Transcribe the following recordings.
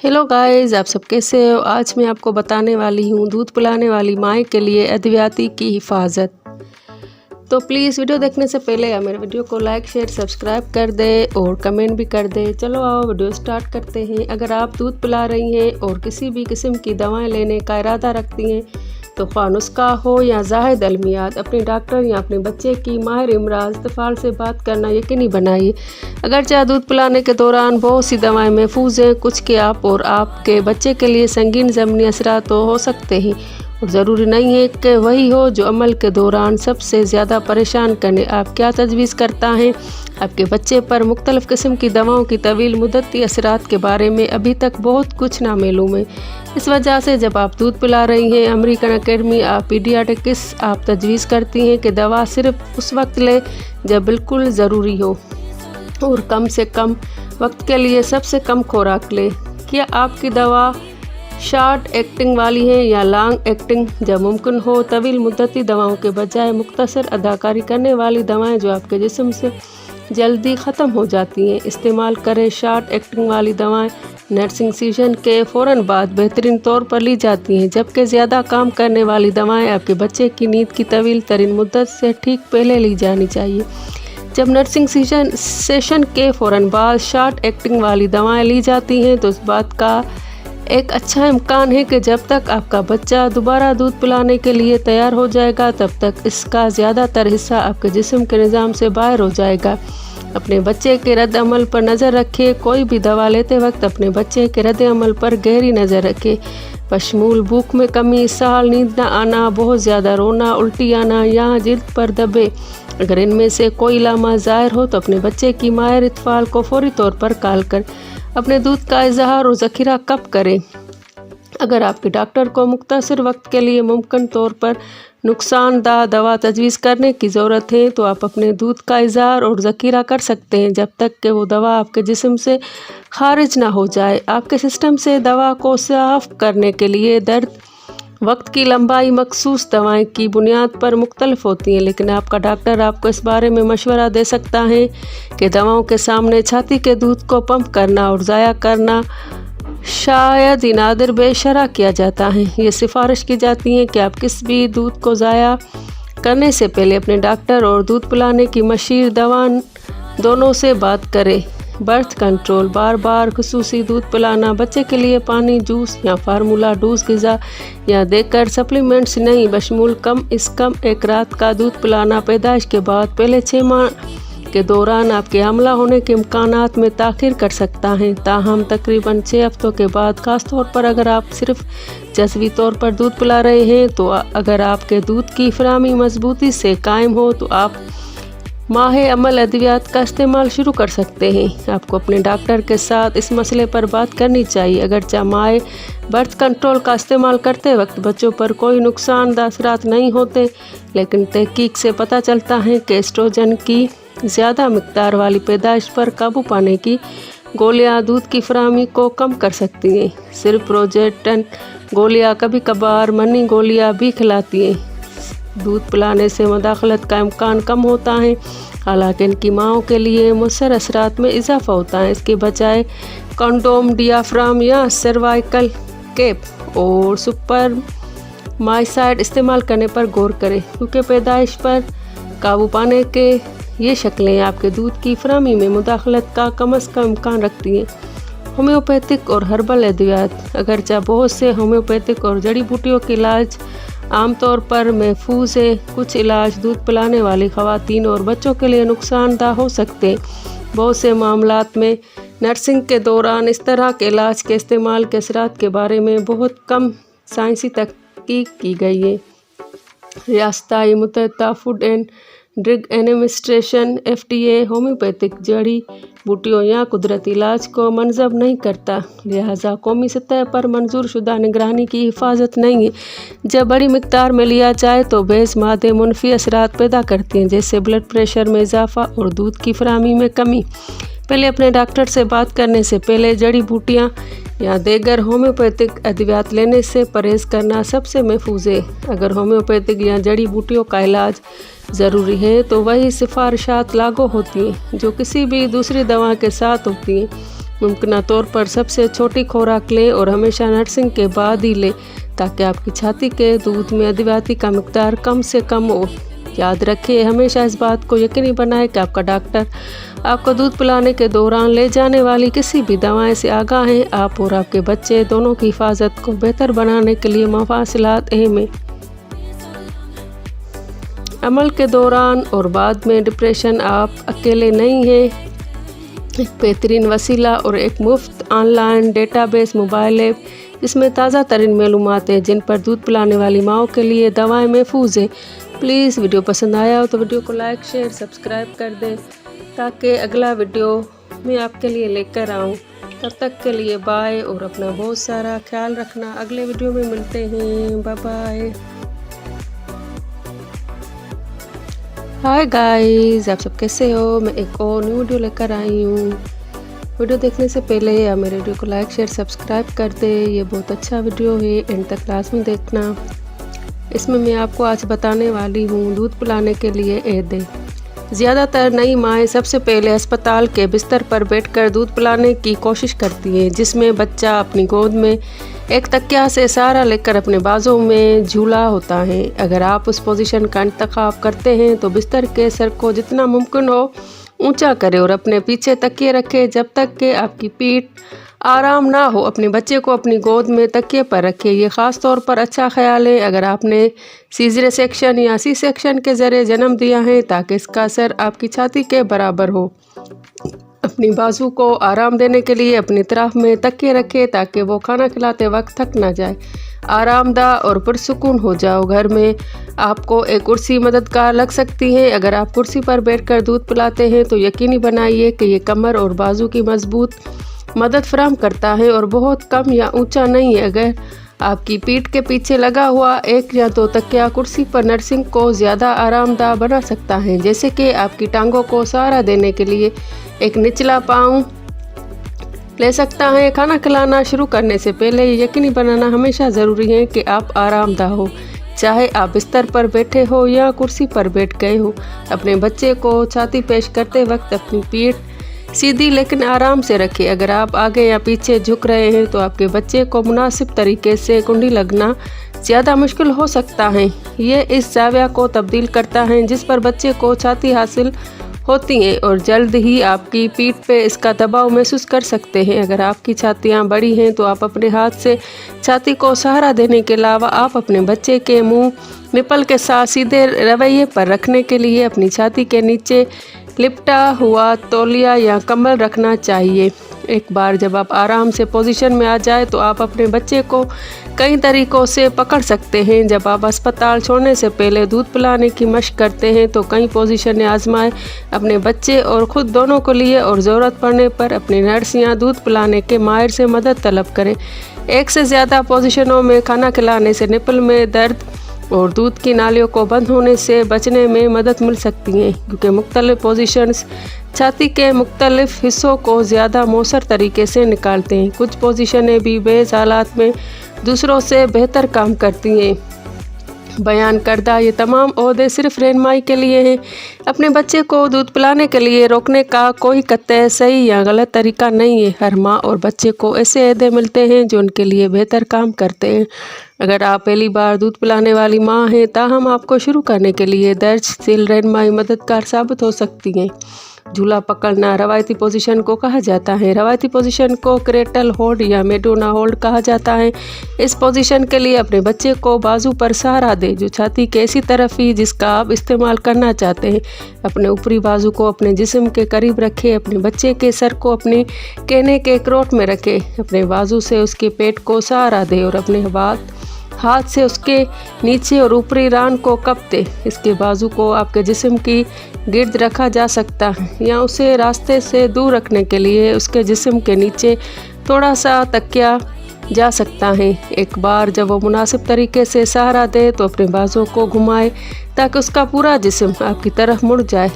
Hello guys, आप सब कैसे हो। आज मैं आपको बताने वाली हूँ दूध पिलाने वाली माँ के लिए अद्वियाती की हिफाजत। तो प्लीज़ वीडियो देखने से पहले मेरे वीडियो को लाइक शेयर सब्सक्राइब कर दें और कमेंट भी कर दें। चलो आओ वीडियो स्टार्ट करते हैं। अगर आप दूध पिला रही हैं और किसी भी किस्म की दवाएं लेने का इरादा रखती हैं तो ख्वाह नुस्खा हो या ज़ाहिद अलमियात, अपने डॉक्टर या अपने बच्चे की माहिर इमराज तफ़ाल से बात करना यकीनी बनाइए। अगरचे दूध पिलाने के दौरान बहुत सी दवाएं महफूज हैं, कुछ के आप और आपके बच्चे के लिए संगीन ज़मीनी असरात तो हो सकते हैं और ज़रूरी नहीं है कि वही हो जो अमल के दौरान सबसे ज़्यादा परेशान करने। आप क्या तजवीज़ करता है आपके बच्चे पर मुख्तलिफ़ किस्म की दवाओं की तवील मुद्दती असरात के बारे में अभी तक बहुत कुछ नामालूम है। इस वजह से जब आप दूध पिला रही हैं अमेरिकन अकेडमी ऑफ पीडियाट्रिक्स आप तजवीज़ करती हैं कि दवा सिर्फ उस वक्त ले जब बिल्कुल ज़रूरी हो और कम से कम वक्त के लिए सबसे कम खुराक ले। क्या आपकी दवा शॉर्ट एक्टिंग वाली है या लॉन्ग एक्टिंग? जब मुमकिन हो तवील मुद्दती दवाओं के बजाय मुख्तसर अदाकारी करने वाली दवाएं जो आपके जिस्म से जल्दी ख़त्म हो जाती हैं इस्तेमाल करें। शॉर्ट एक्टिंग वाली दवाएं नर्सिंग सीजन के फ़ौरन बाद बेहतरीन तौर पर ली जाती हैं, जबकि ज़्यादा काम करने वाली दवाएं आपके बच्चे की नींद की तवील तरीन मुद्दत से ठीक पहले ली जानी चाहिए। जब नर्सिंग सेशन के फ़ौरन बाद शॉर्ट एक्टिंग वाली दवाएं ली जाती हैं तो इस बात का एक अच्छा इम्कान है कि जब तक आपका बच्चा दोबारा दूध पिलाने के लिए तैयार हो जाएगा तब तक इसका ज़्यादातर हिस्सा आपके जिस्म के निज़ाम से बाहर हो जाएगा। अपने बच्चे के रद्द अमल पर नज़र रखें। कोई भी दवा लेते वक्त अपने बच्चे के रद्द अमल पर गहरी नज़र रखें, बशमूल भूख में कमी, साल नींद न आना, बहुत ज़्यादा रोना, उल्टी आना या जिल्द पर दबे। अगर इनमें से कोई लामा ज़ाहिर हो तो अपने बच्चे की माहिर इत्फाल को फौरी तौर पर कॉल कर अपने दूध का इजहार और ज़ख़ीरा कब करें। अगर आपके डॉक्टर को मुख्तसर वक्त के लिए मुमकिन तौर पर नुकसानदा दवा तजवीज़ करने की ज़रूरत है तो आप अपने दूध का इजहार और ज़ख़ीरा कर सकते हैं जब तक कि वो दवा आपके जिस्म से खारिज ना हो जाए। आपके सिस्टम से दवा को साफ़ करने के लिए दर्द वक्त की लंबाई मखसूस दवाएं की बुनियाद पर मुख्तलिफ होती हैं, लेकिन आपका डॉक्टर आपको इस बारे में मशवरा दे सकता है कि दवाओं के सामने छाती के दूध को पंप करना और ज़ाया करना शायद ही नादिर बेशरा किया जाता है। ये सिफारिश की जाती है कि आप किस भी दूध को ज़ाया करने से पहले अपने डॉक्टर और दूध पिलाने की मशीर दवान दोनों से बात करें। बर्थ कंट्रोल, बार बार खुसूसी दूध पिलाना, बच्चे के लिए पानी, जूस या फार्मूला डूस ग़िज़ा या देकर सप्लीमेंट्स नहीं, बशमूल कम इस कम एक रात का दूध पिलाना। पैदाइश के बाद पहले 6 माह के दौरान आपके हमला होने के इम्कानात में ताख़ीर कर सकता है, ताहम तकरीबन 6 हफ्तों के बाद, ख़ास तौर पर अगर आप सिर्फ जज़वी तौर पर दूध पिला रहे हैं। तो अगर आपके दूध की फराहमी मजबूती से कायम हो तो आप माह अमल अद्वियात का इस्तेमाल शुरू कर सकते हैं। आपको अपने डॉक्टर के साथ इस मसले पर बात करनी चाहिए। अगरचे माह बर्थ कंट्रोल का इस्तेमाल करते वक्त बच्चों पर कोई नुकसानदा असरात नहीं होते, लेकिन तहकीक से पता चलता है कि एस्ट्रोजन की ज़्यादा मिकदार वाली पैदाइश पर काबू पाने की गोलियां दूध की फराहमी को कम कर सकती हैं। सिर्फ प्रोजेस्टेरोन गोलियां, कभी कभार मनी गोलियां भी खिलाती हैं। दूध पिलाने से मदाखलत का इम्कान कम होता है, हालांकि इनकी माँओं के लिए मुसर असरात में इजाफा होता है। इसके बजाय कंडोम, डियाफ्राम या सर्वाइकल कैप और सुपर माइसाइड इस्तेमाल करने पर गौर करें, क्योंकि पैदाइश पर काबू पाने के ये शक्लें आपके दूध की फराहमी में मुदाखलत का कम अज़ कम इम्कान रखती हैं। होम्योपैथिक और हर्बल अद्वियात, अगरचे बहुत से होम्योपैथिक और जड़ी बूटियों के इलाज आमतौर पर महफूज है, कुछ इलाज दूध पिलाने वाली ख़वातीन और बच्चों के लिए नुकसानदा हो सकते हैं। बहुत से मामलात में नर्सिंग के दौरान इस तरह के इलाज के इस्तेमाल के असरात के बारे में बहुत कम साइंसी तहकीक की गई है। रियासताई मुत्तहिदा food and drug administration FDA homeopathic जड़ी बूटियों या कुदरती इलाज को मंजूर नहीं करता, लिहाजा कौमी सतह पर मंजूर शुदा निगरानी की हिफाजत नहीं है। जब बड़ी मिकदार में लिया जाए तो बेस मादे मुनफी असरात पैदा करती हैं, जैसे ब्लड प्रेशर में इजाफा और दूध की फराहमी में कमी। पहले अपने डॉक्टर से बात करने से पहले जड़ी बूटियाँ या देगर होम्योपैथिक अद्वियात लेने से परहेज़ करना सबसे महफूज है। अगर होम्योपैथिक या जड़ी बूटियों का इलाज ज़रूरी है तो वही सिफारिशात लागू होती हैं जो किसी भी दूसरी दवा के साथ होती हैं। मुमकिन तौर पर सबसे छोटी खुराक लें और हमेशा नर्सिंग के बाद ही लें ताकि आपकी छाती के दूध में अद्वियाती का मिकदार कम से कम हो। याद रखें, हमेशा इस बात को यकीनी बनाएं कि आपका डॉक्टर आपको दूध पिलाने के दौरान ले जाने वाली किसी भी दवाएं से आगाह हैं। आप और आपके बच्चे दोनों की हिफाजत को बेहतर बनाने के लिए मफासिलात अहम हैं। अमल के दौरान और बाद में डिप्रेशन आप अकेले नहीं हैं। एक बेहतरीन वसीला और एक मुफ्त ऑनलाइन डेटाबेस मोबाइल ऐप जिसमें ताज़ा तरीन मालूमात हैं जिन पर दूध पिलाने वाली माओं के लिए दवाएं महफूज हैं। प्लीज़ वीडियो पसंद आया हो तो वीडियो को लाइक शेयर सब्सक्राइब कर दें ताकि अगला वीडियो मैं आपके लिए लेकर आऊँ। तब तक के लिए बाय और अपना बहुत सारा ख्याल रखना। अगले वीडियो में मिलते हैं। Bye bye. हाय गाइस, आप सब कैसे हो? मैं एक और न्यू वीडियो लेकर आई हूँ। वीडियो देखने से पहले आप मेरे वीडियो को लाइक शेयर सब्सक्राइब कर दे। ये बहुत अच्छा वीडियो है, एंड तक लाजमी देखना। इसमें मैं आपको आज बताने वाली हूँ दूध पिलाने के लिए एहदे। ज़्यादातर नई माएँ सबसे पहले अस्पताल के बिस्तर पर बैठकर दूध पिलाने की कोशिश करती हैं, जिसमें बच्चा अपनी गोद में एक तकिया से सहारा लेकर अपने बाजों में झूला होता है। अगर आप उस पोजीशन का इंतखाब करते हैं तो बिस्तर के सर को जितना मुमकिन हो ऊंचा करें और अपने पीछे तकिए रखें जब तक कि आपकी पीठ आराम ना हो। अपने बच्चे को अपनी गोद में तकिए पर रखें। ये ख़ास तौर पर अच्छा ख्याल है अगर आपने सीजर सेक्शन या सी सेक्शन के ज़रिए जन्म दिया है, ताकि इसका सर आपकी छाती के बराबर हो। अपनी बाजू को आराम देने के लिए अपनी तरफ में तकिए रखें ताकि वो खाना खिलाते वक्त थक ना जाए, आरामदा और पुरसुकून हो जाओ। घर में आपको एक कुर्सी मददगार लग सकती है। अगर आप कुर्सी पर बैठकर दूध पिलाते हैं तो यकीनी बनाइए कि ये कमर और बाजू की मजबूत मदद फराहम करता है और बहुत कम या ऊंचा नहीं है। अगर आपकी पीठ के पीछे लगा हुआ एक या दो तकिया कुर्सी पर नर्सिंग को ज़्यादा आरामदाह बना सकता है, जैसे कि आपकी टांगों को सहारा देने के लिए एक निचला पाँव ले सकता है। खाना खिलाना शुरू करने से पहले यकीनी बनाना हमेशा ज़रूरी है कि आप आरामदाह हो, चाहे आप बिस्तर पर बैठे हो या कुर्सी पर बैठ गए हो। अपने बच्चे को छाती पेश करते वक्त अपनी पीठ सीधी लेकिन आराम से रखें। अगर आप आगे या पीछे झुक रहे हैं तो आपके बच्चे को मुनासिब तरीके से कुंडी लगना ज़्यादा मुश्किल हो सकता है। ये इस जाविया को तब्दील करता है जिस पर बच्चे को छाती हासिल होती हैं और जल्द ही आपकी पीठ पे इसका दबाव महसूस कर सकते हैं। अगर आपकी छातियाँ बड़ी हैं तो आप अपने हाथ से छाती को सहारा देने के अलावा आप अपने बच्चे के मुंह निपल के साथ सीधे रवैये पर रखने के लिए अपनी छाती के नीचे लिपटा हुआ तौलिया या कम्बल रखना चाहिए। एक बार जब आप आराम से पोजीशन में आ जाए तो आप अपने बच्चे को कई तरीक़ों से पकड़ सकते हैं। जब आप अस्पताल छोड़ने से पहले दूध पिलाने की मशक करते हैं तो कई पोजीशनें आजमाएं अपने बच्चे और ख़ुद दोनों को लिए, और ज़रूरत पड़ने पर अपनी नर्स या दूध पिलाने के माहिर से मदद तलब करें। एक से ज़्यादा पोजीशनों में खाना खिलाने से निपल में दर्द और दूध की नालियों को बंद होने से बचने में मदद मिल सकती है, क्योंकि मुख्तलिफ पोजीशंस छाती के मुख्तलिफ हिस्सों को ज़्यादा मौसर तरीके से निकालते हैं। कुछ पोजीशनें भी बेस हालात में दूसरों से बेहतर काम करती हैं। बयान करदा ये तमाम ओहदे सिर्फ रहनुमाई के लिए हैं। अपने बच्चे को दूध पिलाने के लिए रोकने का कोई कतई सही या गलत तरीका नहीं है। हर माँ और बच्चे को ऐसे ओहदे मिलते हैं जो उनके लिए बेहतर काम करते हैं। अगर आप पहली बार दूध पिलाने वाली माँ हैं ताहम आपको शुरू करने के लिए दर्ज दिल रहनुमाई मददगार साबित हो सकती हैं। झूला पकड़ना रवायती पोजीशन को कहा जाता है। रवायती पोजीशन को क्रेटल होल्ड या मेडोना होल्ड कहा जाता है। इस पोजीशन के लिए अपने बच्चे को बाजू पर सहारा दें जो छाती के ऐसी तरफ ही जिसका आप इस्तेमाल करना चाहते हैं। अपने ऊपरी बाजू को अपने जिस्म के करीब रखें। अपने बच्चे के सर को अपने कहने के क्रोट में रखें। अपने बाजू से उसके पेट को सहारा दें और अपने हाथ से उसके नीचे और ऊपरी रान को कप दें। इसके बाजू को आपके जिस्म की गिर्द रखा जा सकता है या उसे रास्ते से दूर रखने के लिए उसके जिस्म के नीचे थोड़ा सा तकिया जा सकता है। एक बार जब वो मुनासिब तरीके से सहारा दे तो अपने बाजू को घुमाए ताकि उसका पूरा जिस्म आपकी तरफ मुड़ जाए।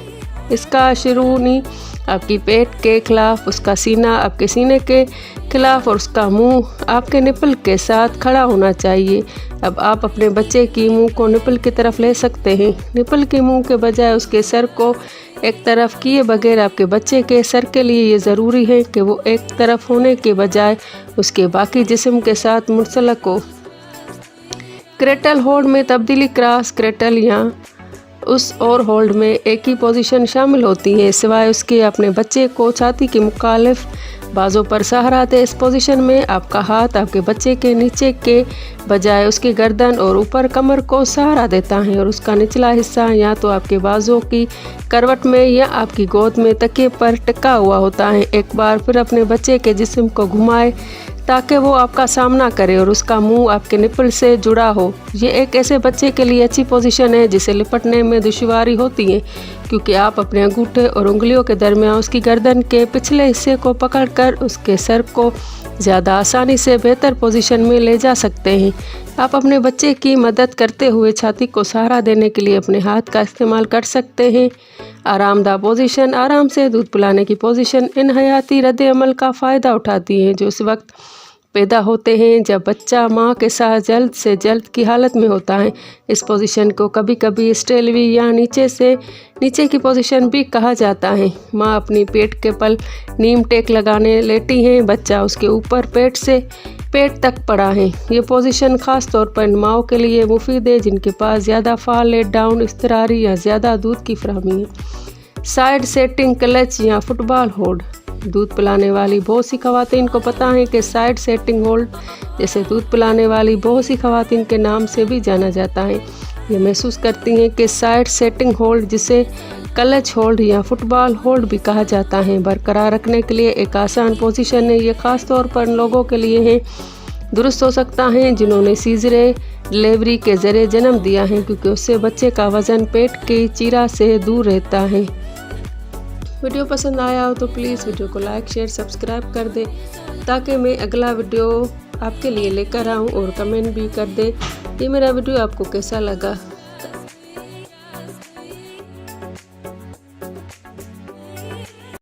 इसका शिरूनी आपकी पेट के खिलाफ, उसका सीना आपके सीने के खिलाफ और उसका मुंह आपके निपल के साथ खड़ा होना चाहिए। अब आप अपने बच्चे की मुंह को निपल की तरफ ले सकते हैं। निपल के मुंह के बजाय उसके सर को एक तरफ किए बगैर आपके बच्चे के सर के लिए ये ज़रूरी है कि वो एक तरफ होने के बजाय उसके बाकी जिस्म के साथ मुंसलिक हो। क्रेटल होल्ड में तब्दीली क्रॉस क्रेटल या उस और होल्ड में एक ही पोजीशन शामिल होती है। सिवाय उसके अपने बच्चे को छाती के मुखालिफ बाजों पर सहारा दे। इस पोजीशन में आपका हाथ आपके बच्चे के नीचे के बजाय उसकी गर्दन और ऊपर कमर को सहारा देता है और उसका निचला हिस्सा या तो आपके बाजों की करवट में या आपकी गोद में तकिए पर टिका हुआ होता है। एक बार फिर अपने बच्चे के जिस्म को घुमाए ताकि वो आपका सामना करे और उसका मुंह आपके निपल से जुड़ा हो। ये एक ऐसे बच्चे के लिए अच्छी पोजीशन है जिसे लिपटने में दुश्वारी होती है, क्योंकि आप अपने अंगूठे और उंगलियों के दरमियान उसकी गर्दन के पिछले हिस्से को पकड़कर उसके सर को ज़्यादा आसानी से बेहतर पोजीशन में ले जा सकते हैं। आप अपने बच्चे की मदद करते हुए छाती को सहारा देने के लिए अपने हाथ का इस्तेमाल कर सकते हैं। आरामदाह पोजीशन, आराम से दूध पिलाने की पोजीशन इन हयाती रद्द अमल का फ़ायदा उठाती है जो उस वक्त पैदा होते हैं जब बच्चा माँ के साथ जल्द से जल्द की हालत में होता है। इस पोजीशन को कभी कभी स्टेलवी या नीचे से नीचे की पोजीशन भी कहा जाता है। माँ अपनी पेट के पल नीम टेक लगाने लेटी हैं, बच्चा उसके ऊपर पेट से पेट तक पड़ा है। ये पोजीशन ख़ास तौर पर माओं के लिए मुफीद है जिनके पास ज़्यादा फाल लेट डाउन इस्तरारी या ज़्यादा दूध की फराहमी है। साइड सेटिंग क्लच या फुटबॉल होल्ड। दूध पिलाने वाली बहुत सी ख़वातीन को पता है कि साइड सेटिंग होल्ड जैसे दूध पिलाने वाली बहुत सी ख़वातीन के नाम से भी जाना जाता है। ये महसूस करती हैं कि साइड सेटिंग होल्ड जिसे क्लच होल्ड या फुटबॉल होल्ड भी कहा जाता है बरकरार रखने के लिए एक आसान पोजीशन है। ये ख़ास तौर पर उन लोगों के लिए है दुरुस्त हो सकता है जिन्होंने सीजरे डिलीवरी के ज़रिए जन्म दिया है, क्योंकि उससे बच्चे का वज़न पेट की चीरा से दूर रहता है। वीडियो पसंद आया हो तो प्लीज़ वीडियो को लाइक शेयर सब्सक्राइब कर दे ताकि मैं अगला वीडियो आपके लिए लेकर आऊँ, और कमेंट भी कर दे कि मेरा वीडियो आपको कैसा लगा।